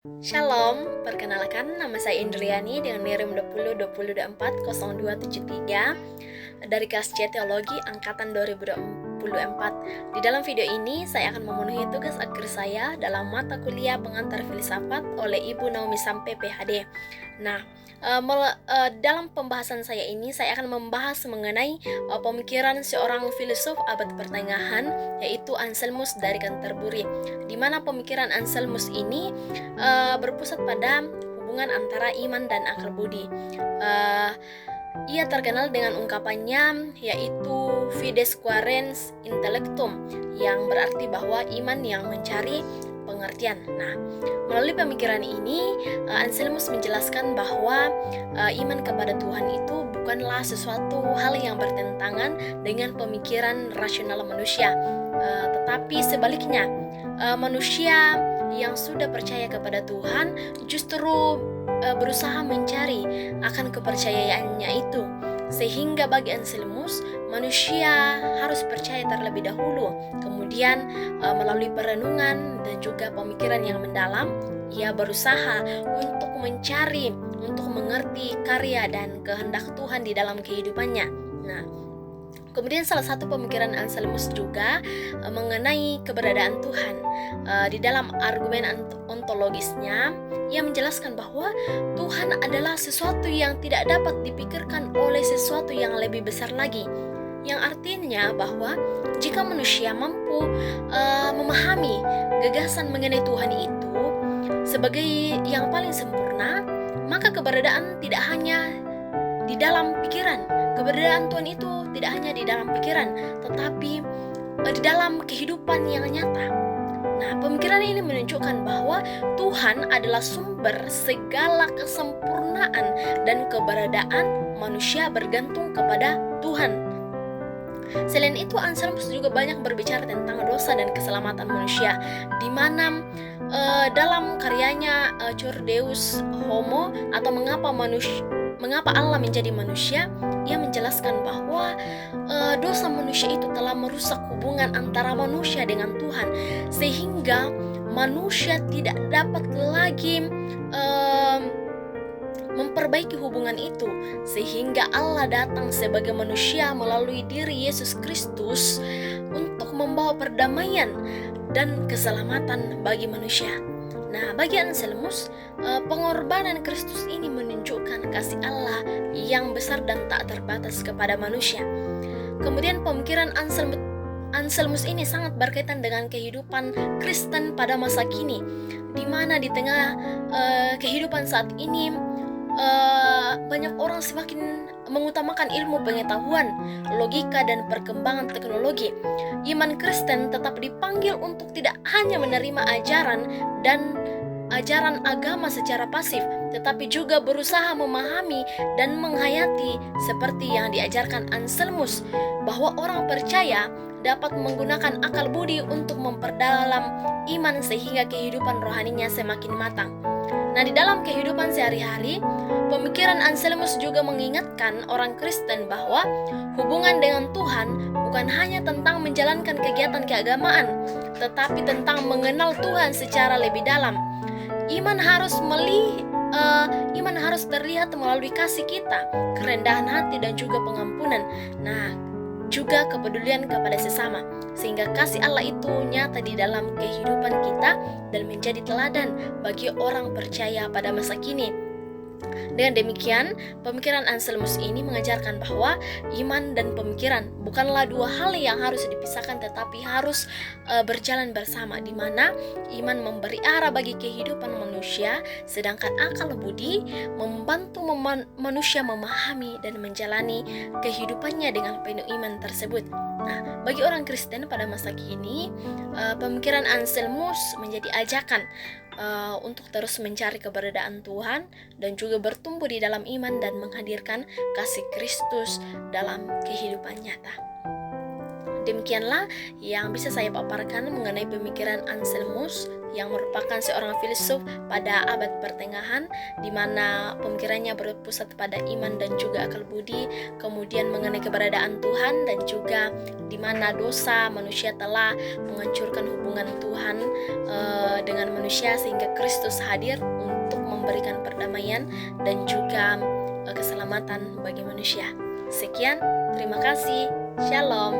Shalom, perkenalkan nama saya Indriani dengan NIRIM 2020240273 dari kelas C Teologi Angkatan 2024. Di dalam video ini saya akan memenuhi tugas akhir saya dalam mata kuliah pengantar filsafat oleh Ibu Naomi Sampe PhD. Dalam pembahasan saya ini saya akan membahas mengenai pemikiran seorang filsuf abad pertengahan, yaitu Anselmus dari Canterbury, di mana pemikiran Anselmus ini berpusat pada hubungan antara iman dan akal budi. Ia terkenal dengan ungkapannya yaitu fides quaerens intellectum, yang berarti bahwa iman yang mencari pengertian. Melalui pemikiran ini Anselmus menjelaskan bahwa iman kepada Tuhan itu bukanlah sesuatu hal yang bertentangan dengan pemikiran rasional manusia, tetapi sebaliknya, manusia yang sudah percaya kepada Tuhan justru berusaha mencari akan kepercayaannya itu. Sehingga bagi Anselmus, manusia harus percaya terlebih dahulu, kemudian melalui perenungan dan juga pemikiran yang mendalam, ia berusaha untuk mencari, untuk mengerti karya dan kehendak Tuhan di dalam kehidupannya. Kemudian salah satu pemikiran Anselmus juga mengenai keberadaan Tuhan. Di dalam argumen ontologisnya, ia menjelaskan bahwa Tuhan adalah sesuatu yang tidak dapat dipikirkan oleh sesuatu yang lebih besar lagi. Yang artinya bahwa jika manusia mampu memahami gagasan mengenai Tuhan itu sebagai yang paling sempurna, maka keberadaan tidak hanya di dalam pikiran. Keberadaan Tuhan itu tidak hanya di dalam pikiran, tetapi di dalam kehidupan yang nyata. Pemikiran ini menunjukkan bahwa Tuhan adalah sumber segala kesempurnaan dan keberadaan manusia bergantung kepada Tuhan. Selain itu, Anselmus juga banyak berbicara tentang dosa dan keselamatan manusia, di mana dalam karyanya Cur Deus Homo, atau mengapa Allah menjadi manusia, ia menjelaskan bahwa dosa manusia itu telah merusak hubungan antara manusia dengan Tuhan, sehingga manusia tidak dapat lagi memperbaiki hubungan itu, sehingga Allah datang sebagai manusia melalui diri Yesus Kristus untuk membawa perdamaian dan keselamatan bagi manusia. Bagi Anselmus, pengorbanan Kristus ini menunjukkan kasih Allah yang besar dan tak terbatas kepada manusia. Kemudian pemikiran Anselmus ini sangat berkaitan dengan kehidupan Kristen pada masa kini, di mana di tengah kehidupan saat ini banyak orang semakin mengutamakan ilmu pengetahuan, logika, dan perkembangan teknologi. Iman Kristen tetap dipanggil untuk tidak hanya menerima ajaran agama secara pasif, tetapi juga berusaha memahami dan menghayati seperti yang diajarkan Anselmus, bahwa orang percaya dapat menggunakan akal budi untuk memperdalam iman sehingga kehidupan rohaninya semakin matang. Di dalam kehidupan sehari-hari, pemikiran Anselmus juga mengingatkan orang Kristen bahwa hubungan dengan Tuhan bukan hanya tentang menjalankan kegiatan keagamaan, tetapi tentang mengenal Tuhan secara lebih dalam. Iman harus terlihat melalui kasih kita, kerendahan hati, dan juga pengampunan. Juga kepedulian kepada sesama, sehingga kasih Allah itu nyata di dalam kehidupan kita dan menjadi teladan bagi orang percaya pada masa kini. Dengan demikian, pemikiran Anselmus ini mengajarkan bahwa iman dan pemikiran bukanlah dua hal yang harus dipisahkan, tetapi harus berjalan bersama, di mana iman memberi arah bagi kehidupan manusia, sedangkan akal budi membantu manusia memahami dan menjalani kehidupannya dengan penuh iman tersebut. Bagi orang Kristen pada masa kini, pemikiran Anselmus menjadi ajakan untuk terus mencari keberadaan Tuhan dan juga bertumbuh di dalam iman dan menghadirkan kasih Kristus dalam kehidupan nyata. Demikianlah yang bisa saya paparkan mengenai pemikiran Anselmus yang merupakan seorang filsuf pada abad pertengahan, di mana pemikirannya berpusat pada iman dan juga akal budi, kemudian mengenai keberadaan Tuhan, dan juga di mana dosa manusia telah menghancurkan hubungan Tuhan dengan manusia, sehingga Kristus hadir untuk memberikan perdamaian dan juga keselamatan bagi manusia. Sekian, terima kasih. Shalom.